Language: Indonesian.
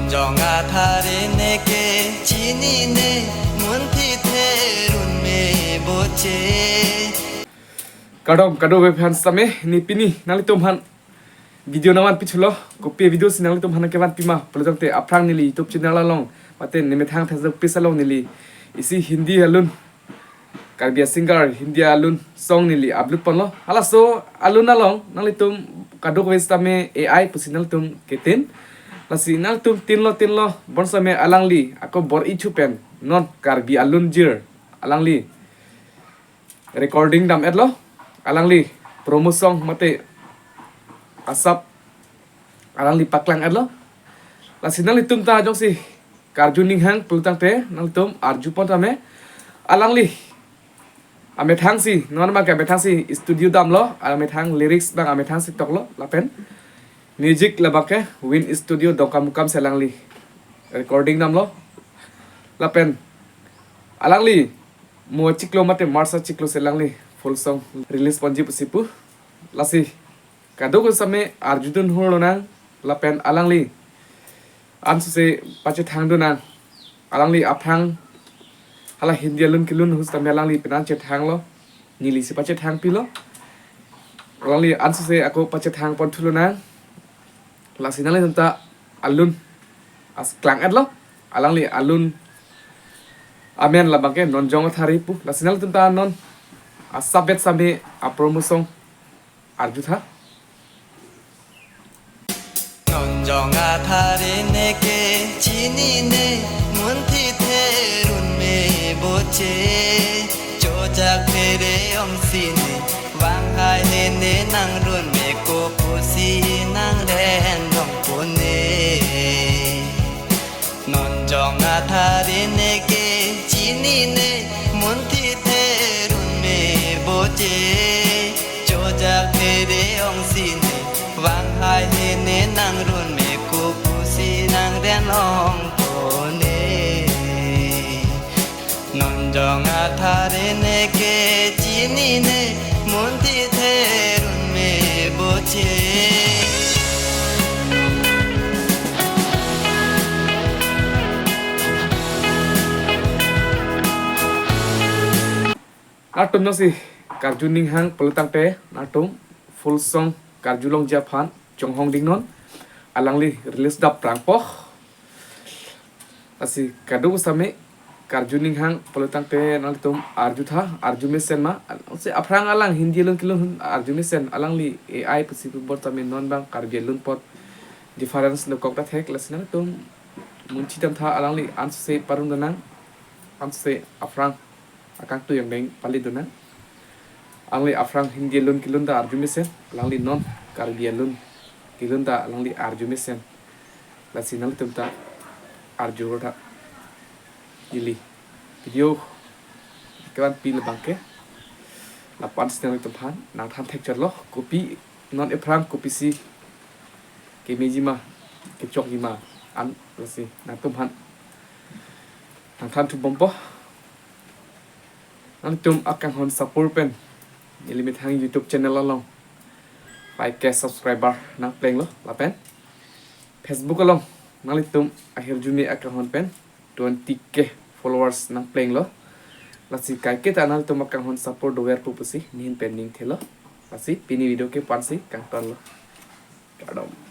정아 타리네게 지니네 문티테룬메 보체 kado be fan same ni pini nali tom han video naman pichulo copy video sinali tom han ke ban pima project te aprang nili youtube channel along mate nime thang thazak pisalong nili isi hindi alun karbia singer hindi alun song nili upload panlo hala so alun along nali tom kado ko same ai pusinal tom keten lasi nal tom tinlo bon same alangli ako bor ichupen non karbi alun jir alangli recording dam edlo alangli promo song mate asap alangli paklang adlo lasi nali tum ta jong si karjuning hang pultang te nali tum arju pon tame alangli ame thang si non ma ka ame thang si studio dam lo ame thang lyrics bang ame thang si tok lo lapen music labake win studio dokam selangli recording dam lo lapen alangli mo ciklo mate marsa ciklo selangli full song release ponji pusipu lasi kado ko same arjudun holona lapen alangli ansu se pache thang duna alangli aphang hala hindi alun kilun hus tam alangli penan che thang lo nili si pache thang pilo alangli ansu se ako pache thang pon thuluna lasi nali tanta alun as klang adlo alangli alun amen labangke non jong thari pu lasi nali tanta non asabet same a promotion arjutha 정아 타리네게 지니네 문티테룬메 보체 조작페레 영시네 왕하헤네 낭룬메 꼬푸시 낭렌 덩포네 넌 정아 타리네게 지니네 문티테룬메 보체 조작페레 영시네 왕하이네 낭룬 메고 부시 낭렌 엉포네 넌정아 타레네게 지니네 몬티테룬 메보체 natum no si karjuning hang pelutang te natum full song karjulong Japan Chonghong Dingnon alangli release da prangpoh asi kado same karjuning hang pelutang te nalitum arjutha arjumesen ma se aprang alang hindi lun kilun arjumesen alangli ai pusipu bor tame non bang kargelun pot difference lo kokta thek lasina tum munchi tam tha alangli anse parung donang anse aprang akang tu yang deng pali donang angli afrang hindi lun kilun da arjumisen langli non karbi lun kilun da langli arjumisen la sinal tumta arjurota ili video kawan pil bangke la pan sinal tumpan nang than thek charlo kopi non efrang kopi si ke mejima ke chok ima an lasi nang tumpan nang than tu bombo nang tum akang hon support pen limit hang YouTube channel along 5k subscriber nang pleng lo lapen Facebook along nalitum akhir Juni account pen 20k followers nang pleng lo lasi kai ke tanal tum account support doer pupusi nin pending thelo lasi pini video ke pansi kang ton lo kadom